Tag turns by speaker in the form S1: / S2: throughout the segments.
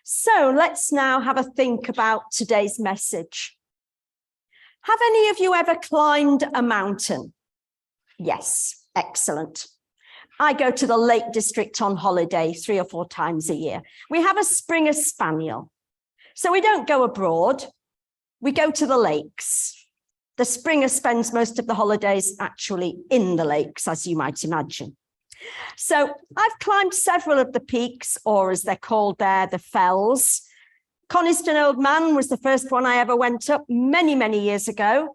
S1: So let's now have a think about today's message. Have any of you ever climbed a mountain? Yes, excellent. I go to the Lake District on holiday 3 or 4 times a year. We have a Springer Spaniel. So we don't go abroad, we go to the lakes. The Springer spends most of the holidays actually in the lakes, as you might imagine. So I've climbed several of the peaks, or as they're called there, the fells. Coniston Old Man was the first one I ever went up many, many years ago.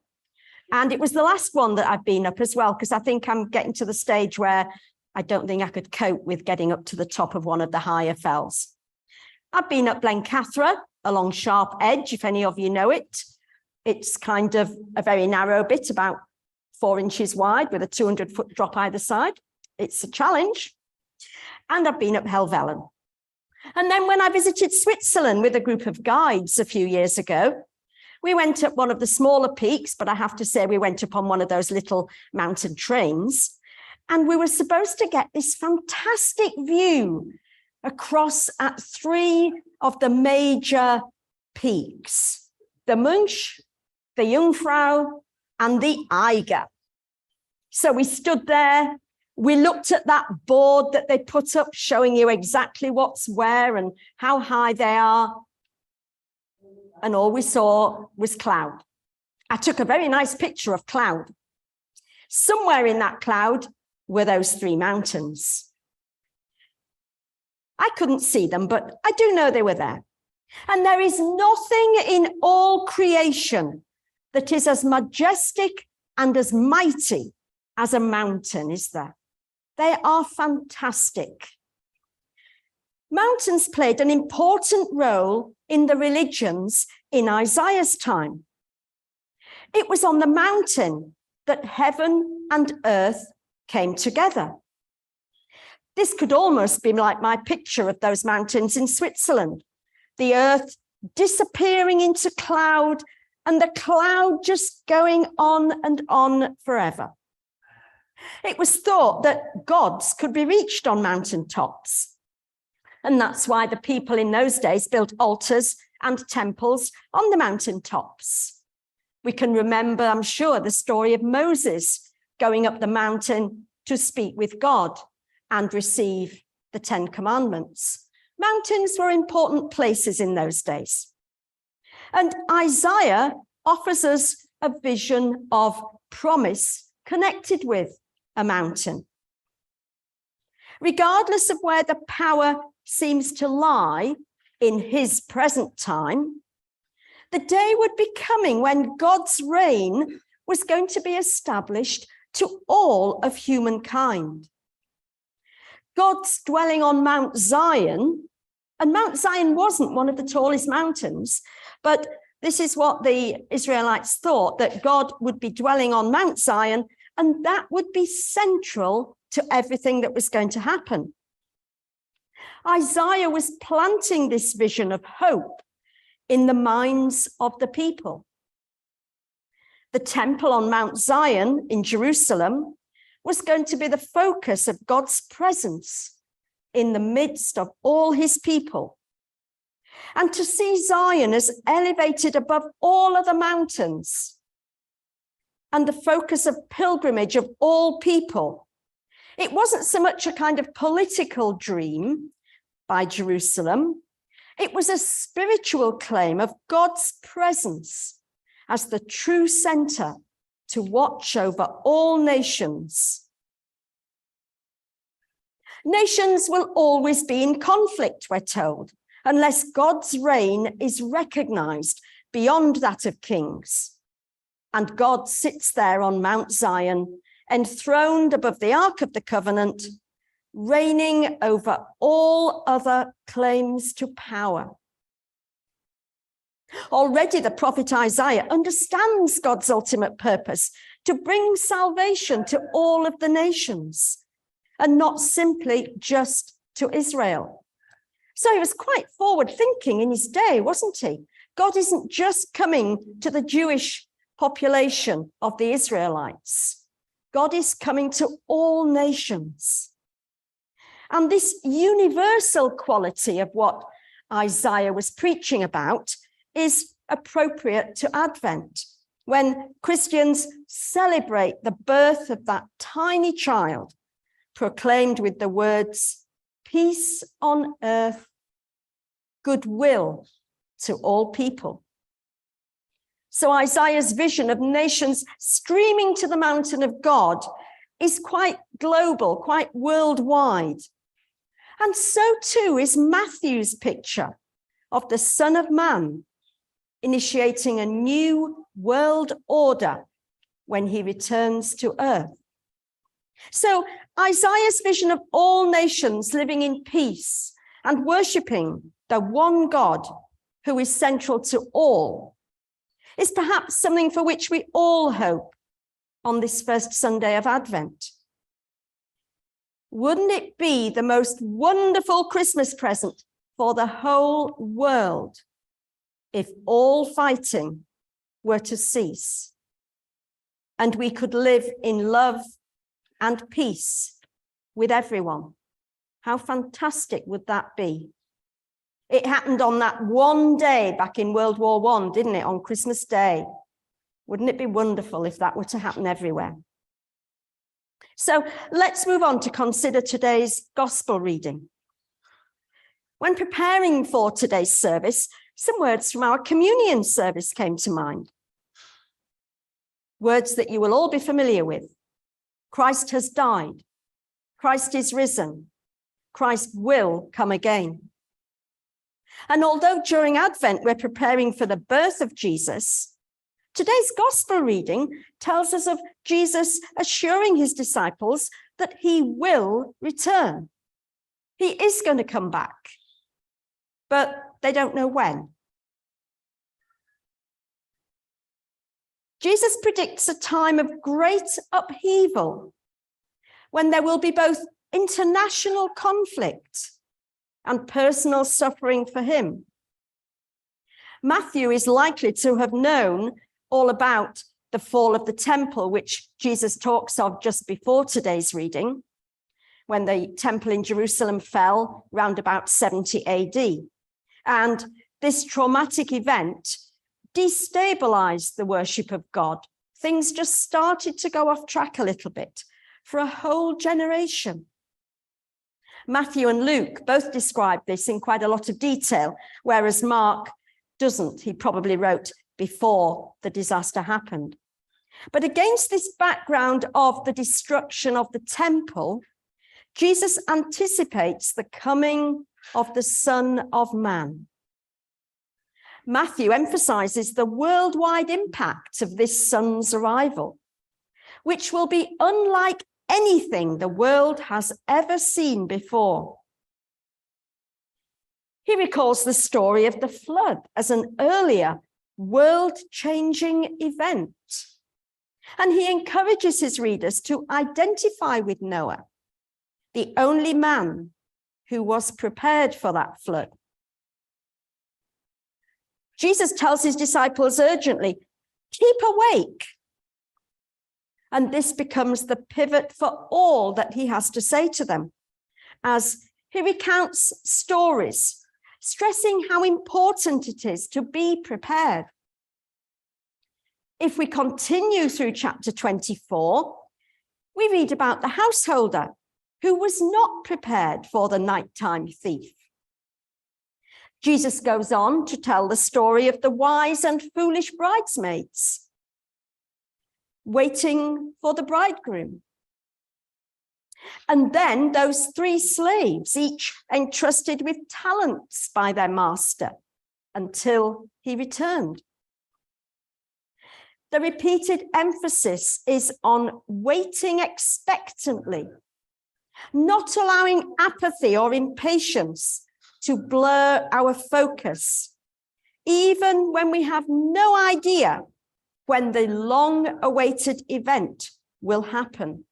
S1: And it was the last one that I've been up as well, because I think I'm getting to the stage where I don't think I could cope with getting up to the top of one of the higher fells. I've been up Blencathra along Sharp Edge, if any of you know it. It's kind of a very narrow bit, about 4 inches wide with a 200-foot drop either side. It's a challenge. And I've been up Helvellyn. And then when I visited Switzerland with a group of guides a few years ago, we went up one of the smaller peaks, but I have to say we went up on one of those little mountain trains. And we were supposed to get this fantastic view across at 3 of the major peaks, the Munch, the Jungfrau, and the Eiger. So we stood there, we looked at that board that they put up showing you exactly what's where and how high they are. And all we saw was cloud. I took a very nice picture of cloud. Somewhere in that cloud were those 3 mountains. I couldn't see them, but I do know they were there. And there is nothing in all creation that is as majestic and as mighty as a mountain, is there? They are fantastic. Mountains played an important role in the religions in Isaiah's time. It was on the mountain that heaven and earth came together. This could almost be like my picture of those mountains in Switzerland. The earth disappearing into cloud and the cloud just going on and on forever. It was thought that gods could be reached on mountaintops. And that's why the people in those days built altars and temples on the mountaintops. We can remember, I'm sure, the story of Moses going up the mountain to speak with God and receive the 10 Commandments. Mountains were important places in those days. And Isaiah offers us a vision of promise connected with a mountain. Regardless of where the power seems to lie in his present time, the day would be coming when God's reign was going to be established to all of humankind. God's dwelling on Mount Zion, and Mount Zion wasn't one of the tallest mountains, but this is what the Israelites thought, that God would be dwelling on Mount Zion, and that would be central to everything that was going to happen. Isaiah was planting this vision of hope in the minds of the people. The temple on Mount Zion in Jerusalem was going to be the focus of God's presence in the midst of all his people. And to see Zion as elevated above all other mountains and the focus of pilgrimage of all people, it wasn't so much a kind of political dream by Jerusalem. It was a spiritual claim of God's presence as the true center to watch over all nations. Nations will always be in conflict, we're told, unless God's reign is recognized beyond that of kings. And God sits there on Mount Zion, enthroned above the Ark of the Covenant, reigning over all other claims to power. Already the prophet Isaiah understands God's ultimate purpose to bring salvation to all of the nations and not simply just to Israel. So he was quite forward thinking in his day, wasn't he? God isn't just coming to the Jewish population of the Israelites. God is coming to all nations. And this universal quality of what Isaiah was preaching about is appropriate to Advent, when Christians celebrate the birth of that tiny child, proclaimed with the words, "Peace on earth, goodwill to all people." So Isaiah's vision of nations streaming to the mountain of God is quite global, quite worldwide. And so too is Matthew's picture of the Son of Man initiating a new world order when he returns to earth. So Isaiah's vision of all nations living in peace and worshipping the one God who is central to all is perhaps something for which we all hope on this first Sunday of Advent. Wouldn't it be the most wonderful Christmas present for the whole world if all fighting were to cease and we could live in love and peace with everyone? How fantastic would that be? It happened on that one day back in World War I, didn't it? On Christmas Day. Wouldn't it be wonderful if that were to happen everywhere? So let's move on to consider today's gospel reading. When preparing for today's service, some words from our communion service came to mind. Words that you will all be familiar with. Christ has died. Christ is risen. Christ will come again. And although during Advent we're preparing for the birth of Jesus, today's gospel reading tells us of Jesus assuring his disciples that he will return. He is going to come back, but they don't know when. Jesus predicts a time of great upheaval when there will be both international conflict and personal suffering for him. Matthew is likely to have known all about the fall of the temple, which Jesus talks of just before today's reading, when the temple in Jerusalem fell round about 70 AD. And this traumatic event destabilized the worship of God. Things just started to go off track a little bit for a whole generation. Matthew and Luke both describe this in quite a lot of detail, whereas Mark doesn't. He probably wrote before the disaster happened. But against this background of the destruction of the temple, Jesus anticipates the coming of the Son of Man. Matthew emphasizes the worldwide impact of this Son's arrival, which will be unlike anything the world has ever seen before. He recalls the story of the flood as an earlier world-changing event. And he encourages his readers to identify with Noah, the only man who was prepared for that flood. Jesus tells his disciples urgently, keep awake. And this becomes the pivot for all that he has to say to them, as he recounts stories, stressing how important it is to be prepared. If we continue through chapter 24, we read about the householder who was not prepared for the nighttime thief. Jesus goes on to tell the story of the wise and foolish bridesmaids waiting for the bridegroom. And then those 3 slaves, each entrusted with talents by their master until he returned. The repeated emphasis is on waiting expectantly, not allowing apathy or impatience to blur our focus, even when we have no idea when the long-awaited event will happen.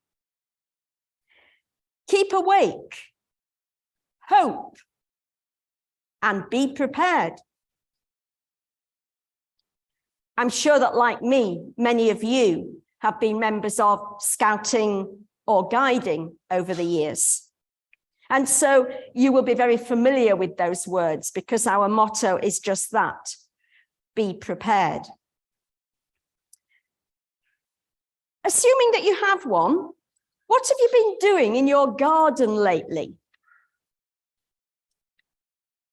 S1: Keep awake, hope, and be prepared. I'm sure that, like me, many of you have been members of scouting or guiding over the years. And so you will be very familiar with those words because our motto is just that: be prepared. Assuming that you have one, what have you been doing in your garden lately?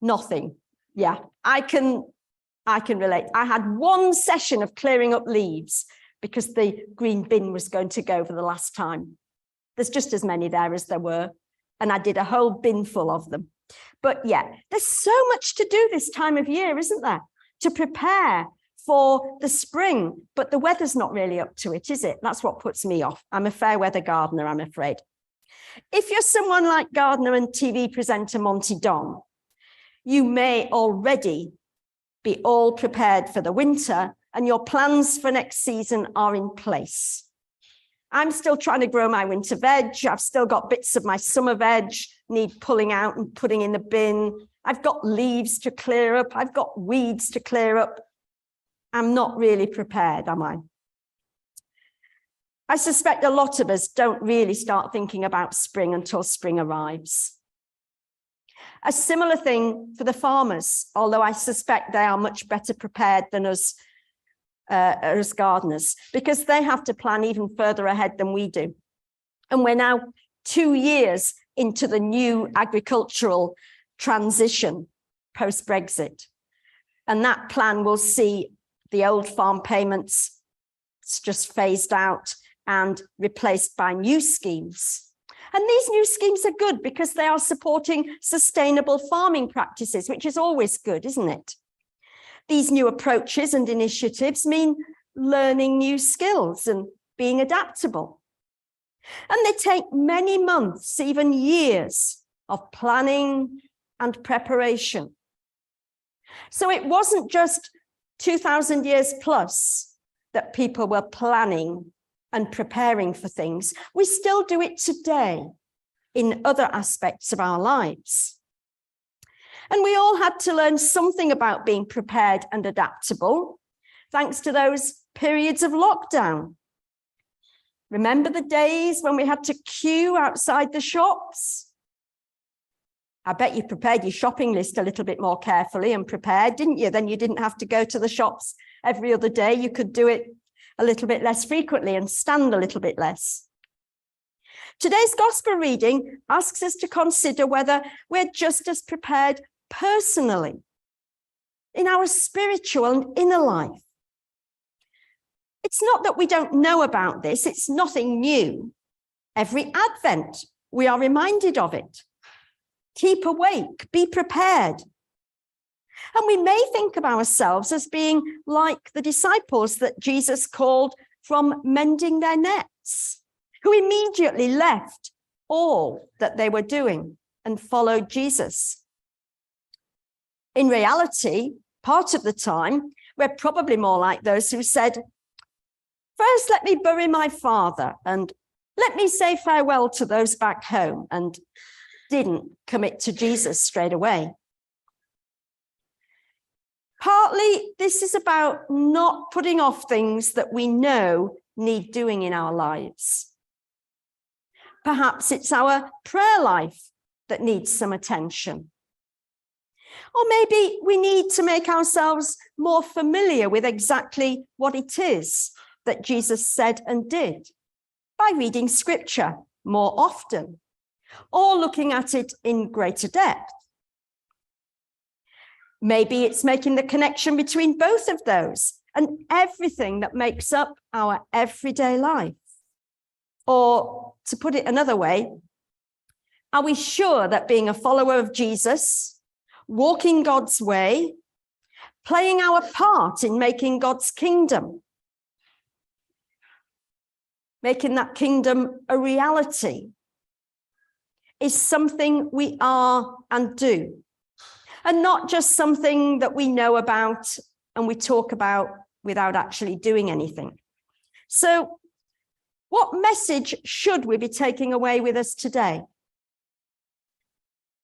S1: Nothing. Yeah, I can relate. I had one session of clearing up leaves because the green bin was going to go for the last time. There's just as many there as there were, and I did a whole bin full of them. But yeah, there's so much to do this time of year, isn't there? To prepare for the spring, but the weather's not really up to it, is it? That's what puts me off. I'm a fair weather gardener, I'm afraid. If you're someone like gardener and TV presenter Monty Don, you may already be all prepared for the winter and your plans for next season are in place. I'm still trying to grow my winter veg. I've still got bits of my summer veg need pulling out and putting in the bin. I've got leaves to clear up. I've got weeds to clear up. I'm not really prepared, am I? I suspect a lot of us don't really start thinking about spring until spring arrives. A similar thing for the farmers, although I suspect they are much better prepared than us gardeners, because they have to plan even further ahead than we do. And we're now 2 years into the new agricultural transition post-Brexit. And that plan will see the old farm payments just phased out and replaced by new schemes. And these new schemes are good because they are supporting sustainable farming practices, which is always good, isn't it? These new approaches and initiatives mean learning new skills and being adaptable. And they take many months, even years, of planning and preparation. So it wasn't just 2,000 years plus that people were planning and preparing for things. We still do it today in other aspects of our lives. And we all had to learn something about being prepared and adaptable, thanks to those periods of lockdown. Remember the days when we had to queue outside the shops? I bet you prepared your shopping list a little bit more carefully and prepared, didn't you? Then you didn't have to go to the shops every other day. You could do it a little bit less frequently and stand a little bit less. Today's gospel reading asks us to consider whether we're just as prepared personally in our spiritual and inner life. It's not that we don't know about this, it's nothing new. Every Advent, we are reminded of it. Keep awake, be prepared. And we may think of ourselves as being like the disciples that Jesus called from mending their nets, who immediately left all that they were doing and followed Jesus. In reality, part of the time, we're probably more like those who said, first, let me bury my father and let me say farewell to those back home, and didn't commit to Jesus straight away. Partly, this is about not putting off things that we know need doing in our lives. Perhaps it's our prayer life that needs some attention. Or maybe we need to make ourselves more familiar with exactly what it is that Jesus said and did by reading scripture more often or looking at it in greater depth. Maybe it's making the connection between both of those and everything that makes up our everyday life. Or to put it another way, are we sure that being a follower of Jesus, walking God's way, playing our part in making God's kingdom, making that kingdom a reality, is something we are and do, and not just something that we know about and we talk about without actually doing anything? So, what message should we be taking away with us today?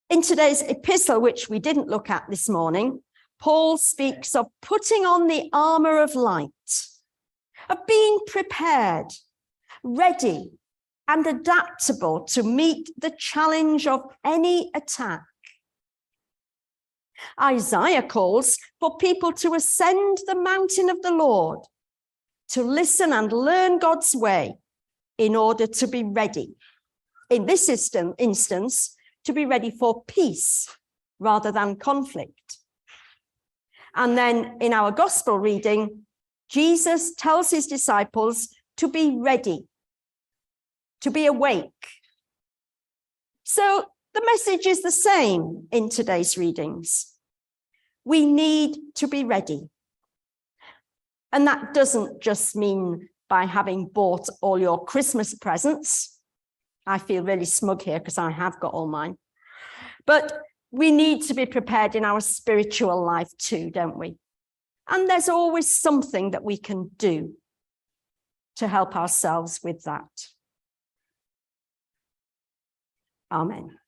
S1: In today's epistle, which we didn't look at this morning, Paul speaks of putting on the armor of light, of being prepared, ready, and adaptable to meet the challenge of any attack. Isaiah calls for people to ascend the mountain of the Lord, to listen and learn God's way in order to be ready. In this instance, to be ready for peace rather than conflict. And then in our gospel reading, Jesus tells his disciples to be ready, to be awake. So the message is the same in today's readings. We need to be ready. And that doesn't just mean by having bought all your Christmas presents. I feel really smug here because I have got all mine. But we need to be prepared in our spiritual life too, don't we? And there's always something that we can do to help ourselves with that. Amen.